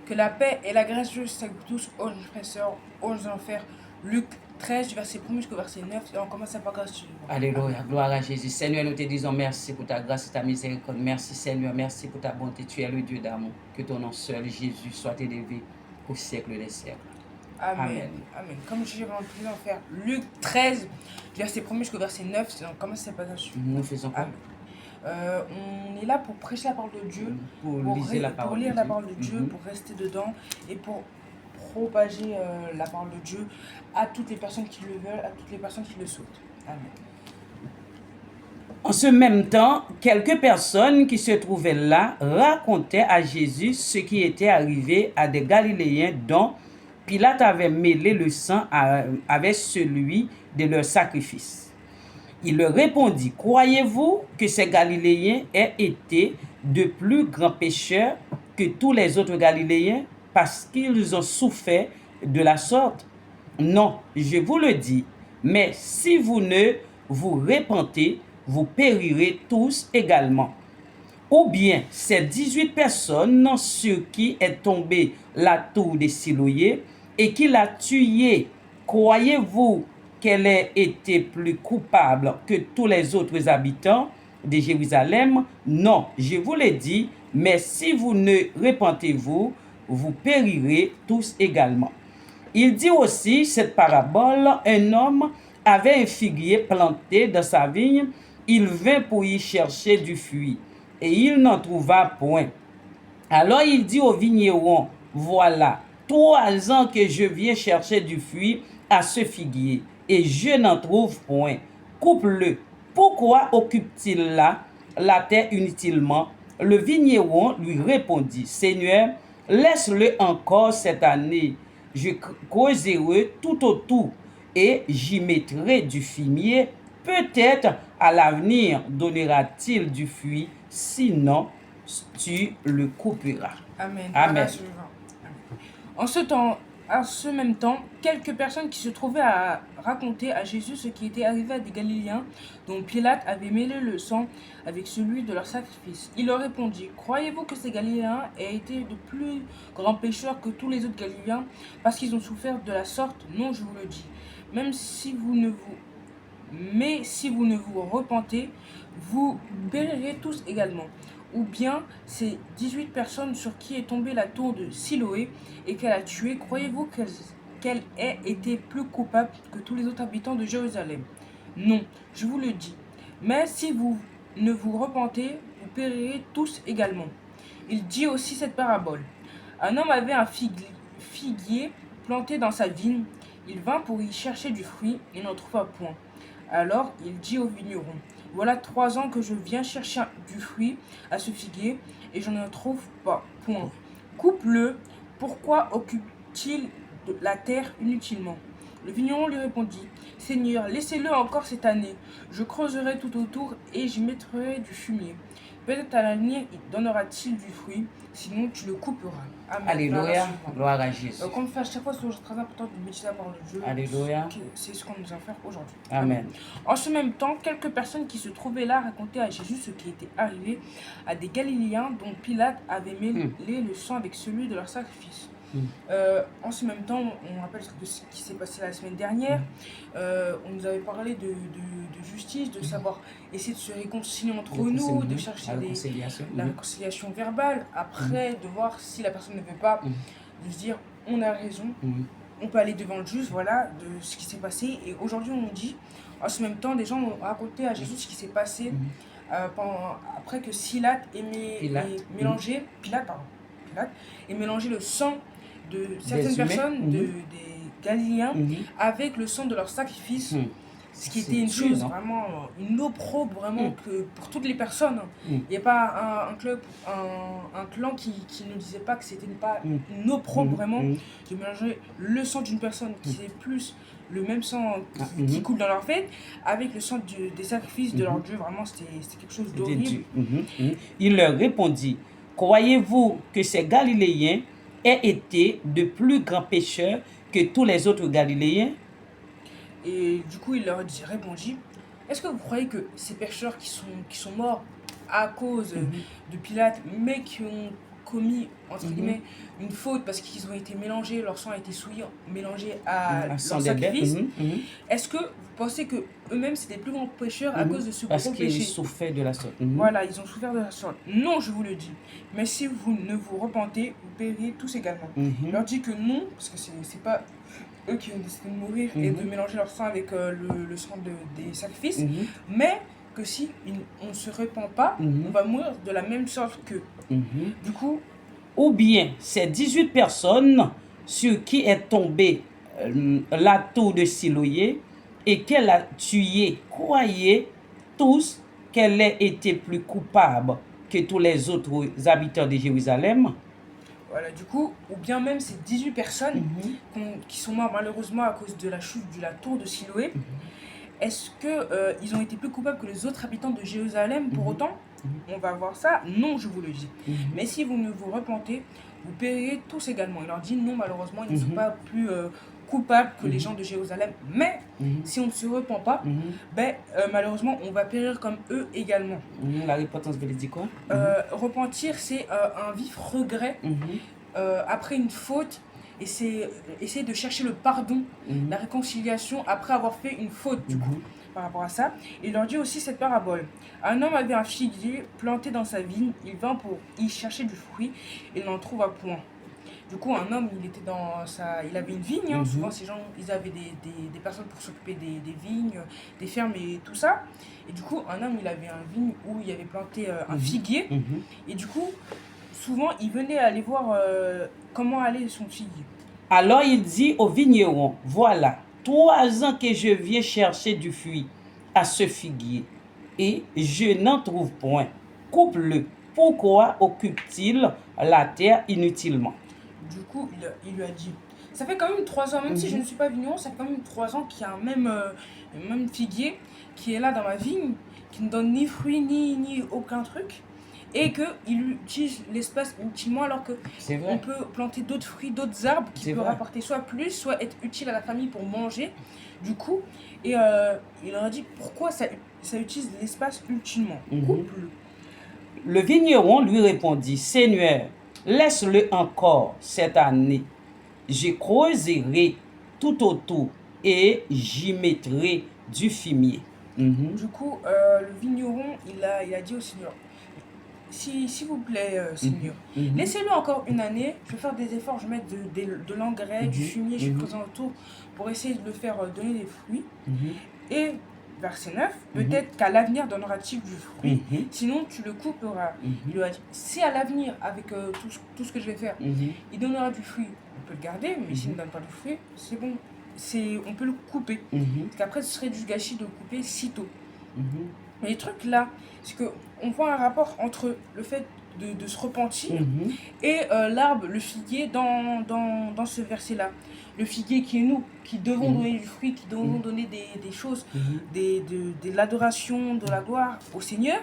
Que la paix et la grâce de Dieu soient avec tous, ô frères et sœurs, ô enfers. Luc 13, du verset 1 jusqu'au verset 9, et on commence à par grâce suivante. Alléluia, gloire à Jésus. Seigneur, nous te disons merci pour ta grâce et ta miséricorde. Merci Seigneur, merci pour ta bonté. Tu es le Dieu d'amour. Que ton nom seul, Jésus, soit élevé au siècle des siècles. Amen. Amen. Comme je vais en faire Luc 13, du verset 1 jusqu'au verset 9, et on commence à par grâce suivante. Nous faisons quoi? On est là pour prêcher la parole de Dieu, pour lire la parole de Dieu, pour rester dedans et pour propager la parole de Dieu à toutes les personnes qui le veulent, à toutes les personnes qui le souhaitent. Amen. En ce même temps, quelques personnes qui se trouvaient là racontaient à Jésus ce qui était arrivé à des Galiléens dont Pilate avait mêlé le sang avec celui de leur sacrifice. Il leur répondit, croyez-vous que ces Galiléens aient été de plus grands pécheurs que tous les autres Galiléens parce qu'ils ont souffert de la sorte? Non, je vous le dis, mais si vous ne vous repentez, vous périrez tous également. Ou bien ces 18 personnes sur qui est tombée la tour de Siloé et qui l'a tué, croyez-vous qu'elle ait été plus coupable que tous les autres habitants de Jérusalem? Non, je vous le dis, mais si vous ne repentez-vous, vous périrez tous également. Il dit aussi cette parabole, un homme avait un figuier planté dans sa vigne, il vint pour y chercher du fruit, et il n'en trouva point. Alors il dit au vigneron, voilà, 3 ans que je viens chercher du fruit à ce figuier, et je n'en trouve point. Coupe-le. Pourquoi occupe-t-il là la terre inutilement? Le vigneron lui répondit, Seigneur, laisse-le encore cette année. Je creuserai tout autour et j'y mettrai du fumier. Peut-être à l'avenir donnera-t-il du fruit, sinon tu le couperas. Amen. Amen. En ce même temps, quelques personnes qui se trouvaient à raconter à Jésus ce qui était arrivé à des Galiléens dont Pilate avait mêlé le sang avec celui de leur sacrifice. Il leur répondit, croyez-vous que ces Galiléens aient été de plus grands pécheurs que tous les autres Galiléens parce qu'ils ont souffert de la sorte? Non, je vous le dis. Mais si vous ne vous repentez, vous périrez tous également. Ou bien ces 18 personnes sur qui est tombée la tour de Siloé et qu'elle a tué, croyez-vous qu'elle ait été plus coupable que tous les autres habitants de Jérusalem? Non, je vous le dis. Mais si vous ne vous repentez, vous périrez tous également. Il dit aussi cette parabole. Un homme avait un figuier planté dans sa vigne. Il vint pour y chercher du fruit et n'en trouva point. Alors il dit au vigneron, voilà 3 ans que je viens chercher du fruit à ce figuier et je n'en trouve pas. Point. Coupe-le. Pourquoi occupe-t-il la terre inutilement? Le vigneron lui répondit, Seigneur, laissez-le encore cette année. Je creuserai tout autour et j'y mettrai du fumier. Peut-être à l'avenir, il donnera-t-il du fruit, sinon tu le couperas. Amen. Alléluia, gloire à Jésus. Comme fait à chaque fois, c'est très important de méditer la parole de Dieu. Alléluia. C'est ce qu'on nous a fait aujourd'hui. Amen. En ce même temps, quelques personnes qui se trouvaient là racontaient à Jésus ce qui était arrivé à des Galiléens dont Pilate avait mêlé le sang avec celui de leur sacrifice. En ce même temps, on rappelle ce qui s'est passé la semaine dernière. On nous avait parlé de justice, de savoir essayer de se réconcilier entre nous, de chercher la réconciliation verbale. Après, de voir si la personne ne veut pas, de se dire on a raison, on peut aller devant le juge, voilà, de ce qui s'est passé. Et aujourd'hui, on nous dit, en ce même temps, des gens ont raconté à Jésus ce qui s'est passé après que Pilate ait mélangé le sang de certaines personnes, des Galiléens, avec le sang de leur sacrifice, ce qui était une chose vraiment, une opprobre vraiment que pour toutes les personnes. Il n'y a pas un clan qui ne disait pas que c'était pas une opprobre vraiment de mélanger le sang d'une personne qui est plus le même sang qui coule dans leur veine avec le sang des sacrifices de leur Dieu. Vraiment, c'était quelque chose d'horrible. Il leur répondit, croyez-vous que ces Galiléens aient été de plus grands pécheurs que tous les autres Galiléens? Et du coup, il leur répondit, est-ce que vous croyez que ces pécheurs qui sont morts à cause de Pilate, mais qui ont commis, entre guillemets, une faute parce qu'ils ont été mélangés, leur sang a été souillé, mélangé à leur Sang des bêtes. sacrifice, est-ce que vous pensez que eux-mêmes c'est des plus grands pécheurs à cause de ce Parce gros qu'ils péché? souffraient de la sorte. Voilà, ils ont souffert de la sorte. Non, je vous le dis. Mais si vous ne vous repentez, vous payerez tous également. Il leur dit que non, parce que c'est pas eux qui ont décidé de mourir et de mélanger leur sang avec le sang des sacrifices, mais que si on ne se repent pas, on va mourir de la même sorte qu'eux. Du coup, ou bien ces 18 personnes sur qui est tombé la tour de Siloé et qu'elle a tué, croyez tous qu'elle ait été plus coupable que tous les autres habitants de Jérusalem. Voilà, du coup, ou bien même ces 18 personnes qui sont mortes malheureusement à cause de la chute de la tour de Siloé, est-ce qu'ils ont été plus coupables que les autres habitants de Jérusalem pour autant? On va voir ça. Non, je vous le dis. Mais si vous ne vous repentez, vous payerez tous également. Il leur dit non, malheureusement, ils ne sont pas plus coupables que les gens de Jérusalem. Mais si on ne se repent pas, malheureusement, on va périr comme eux également. La repentance veut dire quoi? Repentir, c'est un vif regret après une faute. Et c'est essayer de chercher le pardon, la réconciliation après avoir fait une faute du coup par rapport à ça. Il leur dit aussi cette parabole. Un homme avait un figuier planté dans sa vigne, il vint pour y chercher du fruit, il n'en trouva point. Du coup, un homme, il avait une vigne, souvent ces gens, ils avaient des personnes pour s'occuper des vignes, des fermes et tout ça. Et du coup, un homme, il avait une vigne où il avait planté un figuier, et du coup, souvent, il venait aller voir comment allait son figuier. Alors il dit au vigneron, voilà, 3 ans que je viens chercher du fruit à ce figuier, et je n'en trouve point. Coupe-le. Pourquoi occupe-t-il la terre inutilement? Du coup, il lui a dit, ça fait quand même 3 ans, même si je ne suis pas vigneron, ça fait quand même 3 ans qu'il y a un même figuier qui est là dans ma vigne, qui ne donne ni fruit, ni aucun truc. Et qu'il utilise l'espace utilement alors qu'on peut planter d'autres fruits, d'autres arbres qui peuvent rapporter soit plus, soit être utile à la famille pour manger. Du coup, et il leur a dit pourquoi ça utilise l'espace utilement. Coupe-le. Le vigneron lui répondit, Seigneur, laisse-le encore cette année. Je creuserai tout autour et j'y mettrai du fumier. Du coup, le vigneron, il a dit au Seigneur, s'il vous plaît, Seigneur, laissez-le encore une année. Je vais faire des efforts, je vais mettre de l'engrais, du fumier, je vais creuser autour pour essayer de le faire donner des fruits. Et verset 9, peut-être qu'à l'avenir donnera-t-il du fruit, sinon tu le couperas. Il lui a dit, si à l'avenir, avec tout ce que je vais faire, il donnera du fruit, on peut le garder, mais s'il ne donne pas de fruit, c'est bon, on peut le couper. Parce qu'après, ce serait du gâchis de le couper si tôt. Mais les trucs là, c'est qu'on voit un rapport entre le fait de se repentir et l'arbre, le figuier dans ce verset-là. Le figuier qui est nous, qui devons donner du fruit, qui devons donner des choses, de l'adoration, de la gloire au Seigneur,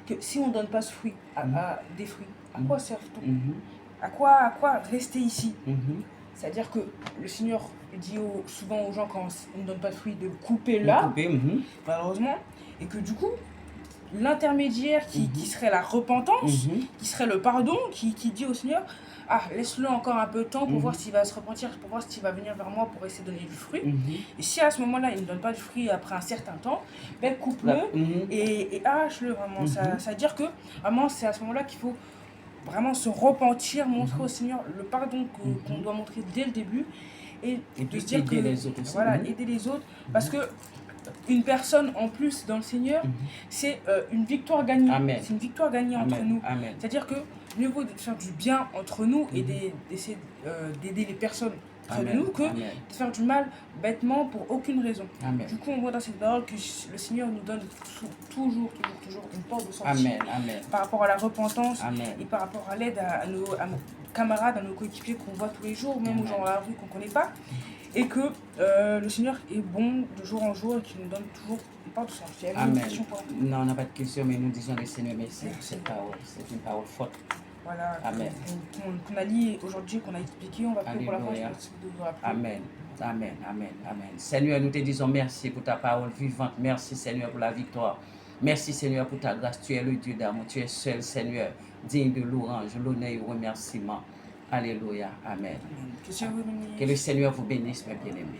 que si on ne donne pas ce fruit, des fruits, à quoi servent-on? À quoi rester ici? C'est-à-dire que le Seigneur dit souvent aux gens quand on ne donne pas de fruit de couper l'arbre, malheureusement, et que du coup, l'intermédiaire qui serait la repentance, qui serait le pardon, qui dit au Seigneur, laisse-le encore un peu de temps pour voir s'il va se repentir, pour voir s'il va venir vers moi pour essayer de donner du fruit. Et si à ce moment-là, il ne donne pas de fruit après un certain temps, coupe-le et arrache-le vraiment. Ça veut dire que vraiment, c'est à ce moment-là qu'il faut vraiment se repentir, montrer au Seigneur le pardon qu'on doit montrer dès le début et de se dire aider les autres aussi. Voilà, aider les autres, parce que une personne en plus dans le Seigneur, c'est une victoire gagnée. C'est une victoire gagnée entre nous. C'est-à-dire que mieux vaut faire du bien entre nous et d'essayer d'aider les personnes près de nous que de faire du mal bêtement pour aucune raison. Du coup, on voit dans cette parole que le Seigneur nous donne toujours une porte de sortie par rapport à la repentance et par rapport à l'aide à nos camarades, à nos coéquipiers qu'on voit tous les jours, même aux gens dans la rue qu'on ne connaît pas. Et que le Seigneur est bon de jour en jour et qu'il nous donne toujours une porte de sortie. Amen. Non, on n'a pas de question, mais nous disons le Seigneur merci. Cette parole, c'est une parole forte. Voilà, qu'on a lu aujourd'hui, qu'on a expliqué, on va prier pour la foi. Amen. Amen. Seigneur, nous te disons merci pour ta parole vivante. Merci Seigneur pour la victoire. Merci Seigneur pour ta grâce. Tu es le Dieu d'amour. Tu es seul Seigneur, digne de louange, l'honneur et le remerciement. Alléluia. Amen. Que Dieu vous bénisse. Que le Seigneur vous bénisse, mes bien-aimés.